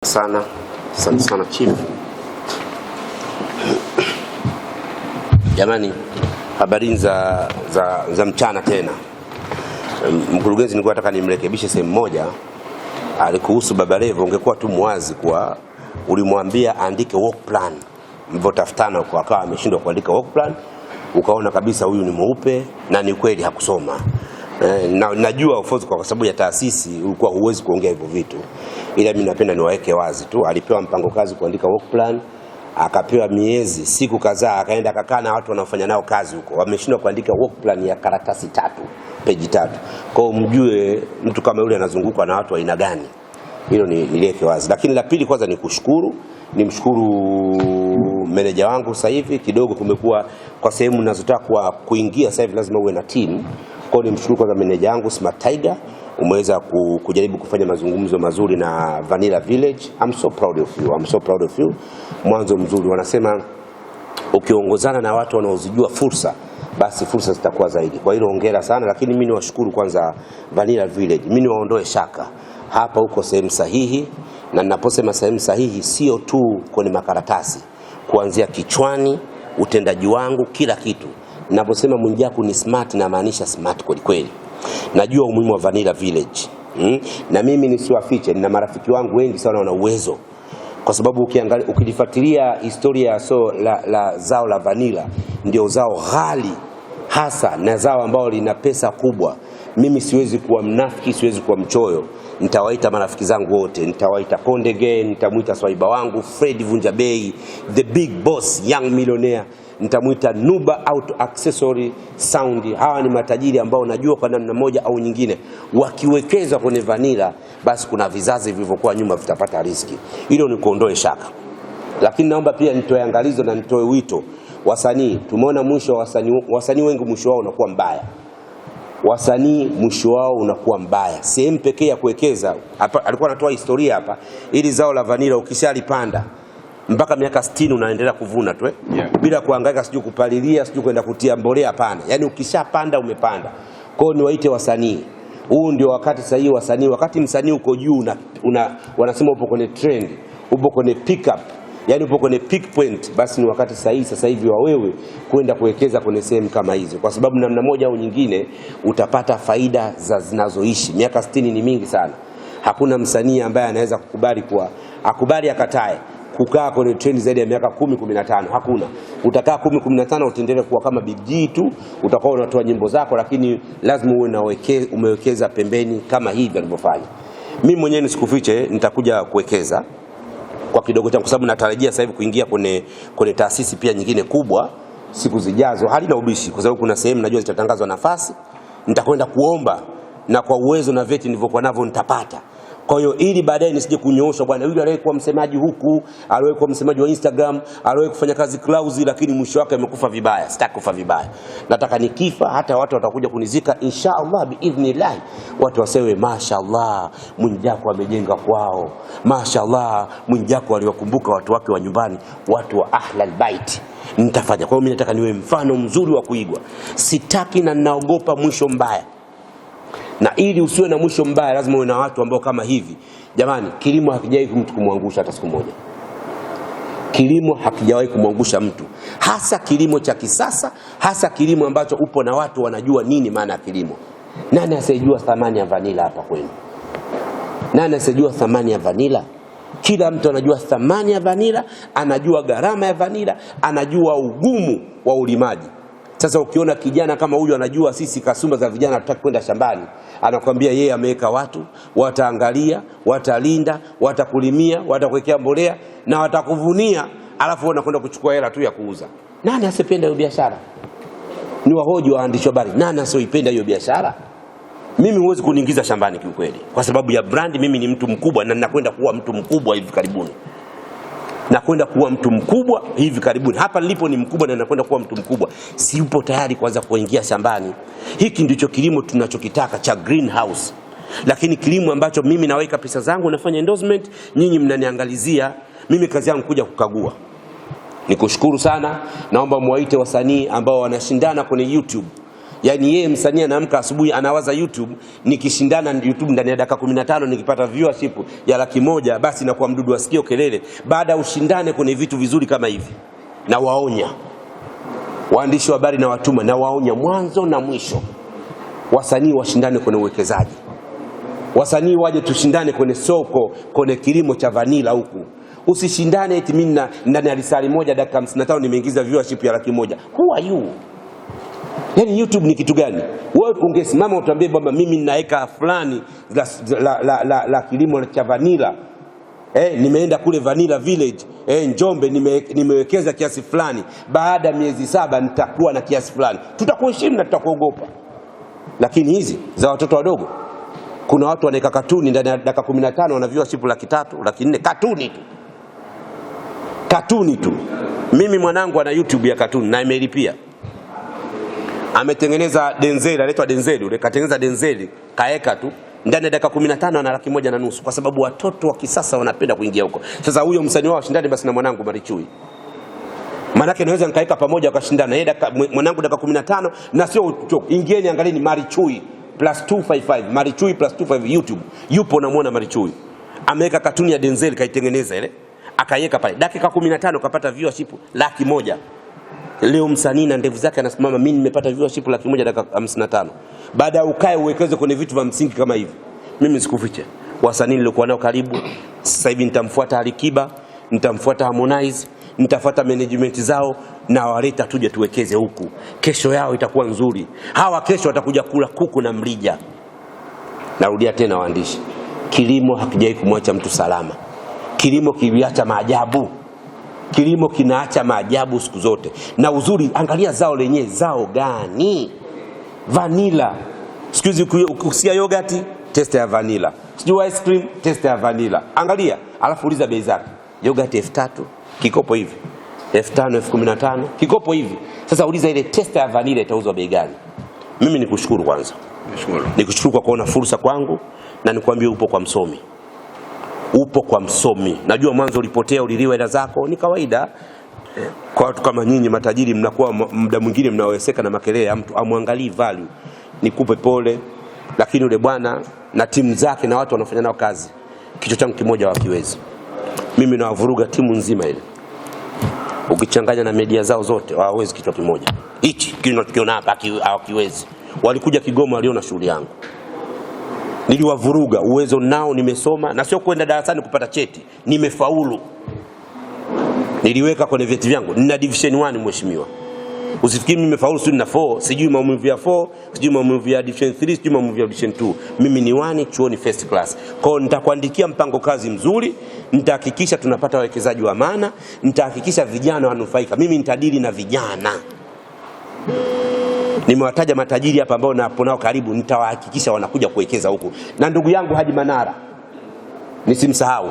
Sana chief. Jamani, habari za mchana tena. Mkurugenzi, nilikuwa nataka nimrekebishe sehemu moja. Alikuhusu Baba Levo, ungekuwa tu muwazi kwa ulimwambia andike work plan. Mvotafutana kwa akawa ameshindwa kuandika work plan, ukaona kabisa huyu ni mweupe na ni kweli hakusoma. Najua of course kwa sababu ya taasisi ulikuwa huwezi kuongea hivyo vitu, ila mimi napenda niwaeke wazi tu. Alipewa mpango kazi kuandika work plan, akapewa miezi siku kadhaa, akaenda akakaa na watu wanaofanya nao kazi huko, wameshindwa kuandika work plan ya karatasi 3 peji 3. Kwa hiyo mjue mtu kama yule anazungukwa na watu wa aina gani. Hilo niliweke wazi. Lakini la pili, kwanza nimshukuru meneja wangu. Sasa hivi kidogo kumekuwa kwa sehemu ninazotaka kuingia, sasa hivi lazima uwe na team. Kwa hiyo nimshukuru kwanza meneja wangu Smart Tiger, umeweza kujaribu kufanya mazungumzo mazuri na Vanilla Village. I'm so proud of you. Mwanzo mzuri. Wanasema ukiongozana na watu wanaozijua fursa, basi fursa zitakuwa zaidi. Kwa hiyo hongera sana. Lakini mimi niwashukuru kwanza Vanilla Village. Mimi niwaondoe shaka, hapa uko sehemu sahihi, na ninaposema sehemu sahihi sio tu kwenye makaratasi, kuanzia kichwani, utendaji wangu, kila kitu. Ninaposema Mwijaku ni smart, na maanisha smart kweli. Najua umuhimu wa Vanilla Village. Na mimi nisiwafiche, nina marafiki wangu wengi sana wana uwezo. Kwa sababu ukilifuatilia historia la zao la vanilla, ndio zao ghali hasa na zao ambao lina pesa kubwa. Mimi siwezi kuwa mnafiki, siwezi kuwa mchoyo. Nitawaita marafiki zangu wote, nitawaita Kondege, nitamuita swaiba wangu Fred Vunjabei, the big boss, young millionaire, nitamuita Nuba Auto Accessory Sound. Hawa ni matajiri ambao najua kwa namna moja au nyingine wakiwekeza kwenye vanilla, basi kuna vizazi vilivyokuwa nyuma vitapata riziki. Hilo ni kuondoe shaka. Lakini naomba pia nitoe angalizo na nitoe wito. Wasanii, tumeona mwisho wa wasanii wengi mwisho wao unakuwa mbaya. Sehemu pekee ya kuwekeza hapa, alikuwa anatoa historia hapa, ili zao la vanilla ukishalipanda mpaka miaka 60 unaendelea kuvuna tu bila kuhangaika sijui kupalilia, sijui kwenda kutia mbolea, hapana. Yaani ukishapanda umepanda. Kwa hiyo niwaite wasanii, huu ndio wakati sahihi wasanii. Wakati msanii uko juu wanasema upo kwenye trend, upo kwenye pick up, yani upo kwenye peak point, basi ni wakati sahihi sasa hivi wa wewe kwenda kuwekeza kwenye sehemu kama hizo, kwa sababu namna moja au nyingine utapata faida zinazoishi. Miaka 60 ni mingi sana. Hakuna msanii ambaye anaweza akubali akatae kukaa kwenye trend zaidi ya miaka 10-15. Hakuna. Utakaa 10-15 utaendelea kuwa kama Big G tu, utakuwa unatoa nyimbo zako, lakini lazima uwe umewekeza pembeni kama hivi alivyofanya. Mimi mwenyewe nisikufiche, nitakuja kuwekeza kwa kidogo changu, kwa sababu natarajia sasa hivi kuingia kwenye taasisi pia nyingine kubwa siku zijazo. Halina ubishi, kwa sababu kuna sehemu najua zitatangazwa nafasi, nitakwenda kuomba, na kwa uwezo na vyeti nilivyokuwa navyo nitapata. Kwa hiyo ili baadaye nisije kunyoosha, bwana yule aliwahi kuwa msemaji huku, aliwahi kuwa msemaji wa Instagram, aliwahi kufanya kazi Clouds, lakini mwisho wake amekufa vibaya. Sitaki kufa vibaya. Nataka nikifa hata watu watakuja kunizika inshallah biidhnillah, watu wasewe mashaallah Mwijaku amejenga kwao, mashaallah Mwijaku aliwakumbuka watu wake wa nyumbani, watu wa Ahlul Bait. Nitafanya. Kwa hiyo mimi nataka niwe mfano mzuri wa kuigwa. Sitaki na ninaogopa mwisho mbaya. Na ili usiwe na mwisho mbaya, lazima uwe na watu ambao kama hivi. Jamani, kilimo hakijawahi mtu kumwangusha hata siku moja. Kilimo hakijawahi kumwangusha mtu. Hasa kilimo cha kisasa, hasa kilimo ambacho upo na watu wanajua nini maana ya kilimo. Nani asiyejua thamani ya vanilla hapa kwenu? Nani asiyejua thamani ya vanilla? Kila mtu anajua thamani ya vanilla, anajua gharama ya vanilla, anajua ugumu wa ulimaji. Sasa ukiona kijana kama huyu anajua sisi kasumba za vijana tutaki kwenda shambani, anakuambia yeye ameweka watu, wataangalia, watalinda, watakulimia, watakuwekea mbolea na watakuvunia, alafu unakwenda kuchukua hela tu ya kuuza. Nani asipenda hiyo biashara? Ni wahoji waandishi habari, nani asioipenda hiyo biashara? Mimi huwezi kuniingiza shambani kiukweli, kwa sababu ya brand. Mimi ni mtu mkubwa na ninakwenda kuwa mtu mkubwa hivi karibuni. Hapa nilipo ni mkubwa na nakwenda kuwa mtu mkubwa. Siupo tayari kwanza kuingia shambani. Hiki ndicho kilimo tunachokitaka cha greenhouse. Lakini kilimo ambacho mimi naweka pesa zangu, nafanya endorsement, nyinyi mnaniangalizia, mimi kazi yangu kuja kukagua. Nikushukuru sana. Naomba muwaite wasanii ambao wanashindana kwenye YouTube. Yani yeye msanii anaamka asubuhi anawaza YouTube, nikishindana YouTube ndani ya dakika 15 nikipata viewership ya 100,000 basi inakuwa mdudu asikio kelele. Baada ushindane kwenye vitu vizuri kama hivi. Na waonya waandishi wa habari na watuma, na waonya mwanzo na mwisho. Wasanii washindane kwenye uwekezaji. Wasanii waje tushindane kwenye soko, kwenye kilimo cha vanilla huku. Usishindane eti mimi ndani ya risali moja dakika 55 nimeingiza viewership ya 100,000. Who are you? Yani YouTube ni kitu gani? Wewe ungesimama utuambie baba mimi ninaweka fulani la kilimo cha vanilla. Nimeenda kule Vanilla Village, Njombe nimewekeza kiasi fulani. Baada ya miezi 7 nitakuwa na kiasi fulani. Tutakuheshimu na tutakuogopa. Lakini hizi za watoto wadogo, kuna watu wanaweka katuni ndani ya dakika 15 wana viewership 300,000, 400,000 katuni tu. Katuni tu. Mimi mwanangu ana YouTube ya katuni na imelipia. Ametengeneza Denzel, anaitwa Denzel, yule katengeneza Denzel, kaeka tu ndani ya dakika 15 ana 150,000 kwa sababu watoto wa kisasa wanapenda kuingia huko. Sasa huyo msanii wao shindani basi na mwanangu Marichui. Manake naweza nikaeka pamoja wakashindana. Yeye mwanangu dakika 15 na sio ingieni angalieni Marichui +255, Marichui +255 YouTube. Yupo namuona Marichui. Ameweka katuni ya Denzel kaitengeneza ile. Akaiweka pale. Dakika 15 kapata viewership 100,000. Leo msanii na ndevu zake anasimama mimi nimepata viewership 100,000 dakika 55. Baada ukae uwekeze kwenye vitu vya msingi kama hivi. Mimi sikufiche. Wasanii nilikuwa nao karibu. Sasa hivi nitamfuata Alikiba, nitamfuata Harmonize, nitafuata management zao na waleta tuje tuwekeze huku. Kesho yao itakuwa nzuri. Hawa kesho watakuja kula kuku na mrija. Narudia tena waandishi. Kilimo hakijai kumwacha mtu salama. Kilimo kiliacha maajabu. Kilimo kinaacha maajabu siku zote. Na uzuri, angalia zao lenyewe, zao gani? Vanilla. Sikuizi ukisia yogurt, testa ya vanilla. Sijui ice cream, testa ya vanilla. Angalia, alafu uliza bei zake. Yogurt 3,000, kikopo hivi. 5,000, 15,000, kikopo hivi. Sasa uliza ile testa ya vanilla itauzwa bei gani? Mimi nikushukuru kwanza. Nikushukuru kwa kuona fursa kwangu na nikwambie upo kwa msomi. Upo kwa msomi. Najua mwanzo ulipotea uliliwa hela zako, ni kawaida. Kwa watu kama nyinyi matajiri mnakuwa muda mwingine mnaweseka na makelele ya mtu, amwangalii value. Nikupe pole, lakini yule bwana na timu zake na watu wanafanya nao kazi, kichwa changu kimoja hawakiwezi. Mimi nawavuruga timu nzima ile. Ukichanganya na media zao zote hawawezi kichwa kimoja. Hichi kinachokiona hapa hawakiwezi. Walikuja Kigoma waliona shughuli yangu. Niliwavuruga, uwezo nao, nimesoma na sio kwenda darasani kupata cheti, nimefaulu. Niliweka kwenye vyeti vyangu nina division 1 mheshimiwa. Usifikiri mimi nimefaulu sio nina 4, sijui maumivu ya 4, sijui maumivu ya division 3, sijui maumivu ya division 2. Mimi ni 1 chuoni first class. Kwa hiyo nitakuandikia mpango kazi mzuri, nitahakikisha tunapata wawekezaji wa maana, nitahakikisha vijana wanufaika. Mimi nitadili na vijana. Nimewataja matajiri hapa ambao napo nao karibu, nitawahakikisha wanakuja kuwekeza huku. Na ndugu yangu Haji Manara, nisimsahau.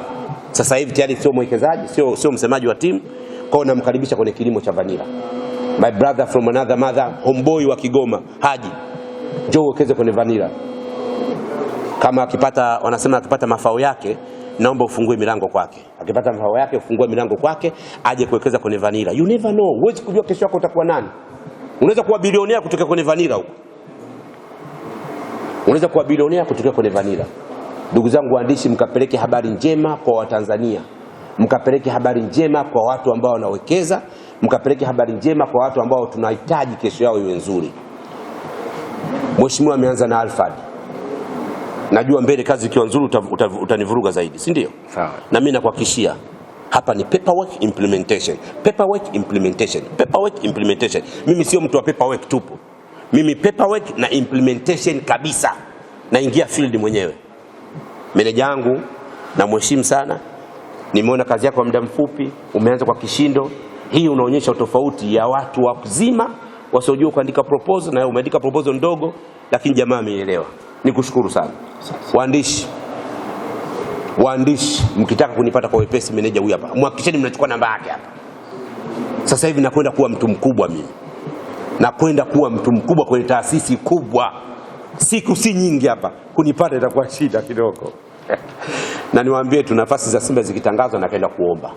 Sasa hivi tayari sio mwekezaji, sio msemaji wa timu, kwa namkaribisha kwenye kilimo cha vanilla. My brother from another mother, homeboy wa Kigoma, Haji. Njoo uwekeze kwenye vanilla. Kama akipata, wanasema akipata mafao yake, naomba ufungue milango kwake. Akipata mafao yake, ufungue milango kwake, aje kuwekeza kwenye vanilla. You never know, huwezi kujua kesho yako utakuwa nani. Unaweza kuwa bilionea kutoka kwenye vanilla huko. Unaweza kuwa bilionea kutoka kwenye vanilla. Ndugu zangu waandishi, mkapeleke habari njema kwa Watanzania. Mkapeleke habari njema kwa watu ambao wanawekeza, mkapeleke habari njema kwa watu ambao tunahitaji kesho yao iwe nzuri. Mheshimiwa ameanza na Alfred. Najua mbele kazi ikiwa nzuri utanivuruga zaidi, si ndio? Sawa. Na mimi nakuhakikishia hapa ni paperwork implementation. Paperwork implementation. Paperwork implementation. Mimi sio mtu wa paperwork tupo. Mimi paperwork na implementation kabisa. Naingia field mwenyewe. Meneja yangu na mheshimu sana. Nimeona kazi yako kwa muda mfupi, umeanza kwa kishindo. Hii unaonyesha utofauti ya watu wazima wasiojua kuandika proposal, na umeandika proposal ndogo lakini jamaa ameelewa. Nikushukuru sana. Waandishi mkitaka kunipata kwa wepesi, meneja huyu hapa. Mhakikisheni mnachukua namba yake hapa. Sasa hivi nakwenda kuwa mtu mkubwa mimi. Nakwenda kuwa mtu mkubwa kwenye taasisi kubwa. Siku si nyingi hapa. Kunipata itakuwa shida kidogo. Na niwaambie tu nafasi za Simba zikitangazwa nakwenda kuomba.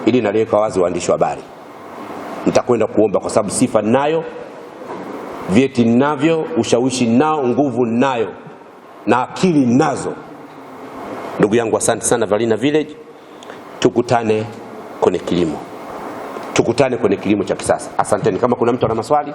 Ili naliweka wazi waandishi wa habari. Nitakwenda kuomba kwa sababu sifa ninayo vyeti ninavyo, ushawishi nao, nguvu nayo na akili nazo. Ndugu yangu, asante sana Valina Village. Tukutane kwenye kilimo. Tukutane kwenye kilimo cha kisasa. Asanteni. Kama kuna mtu ana maswali.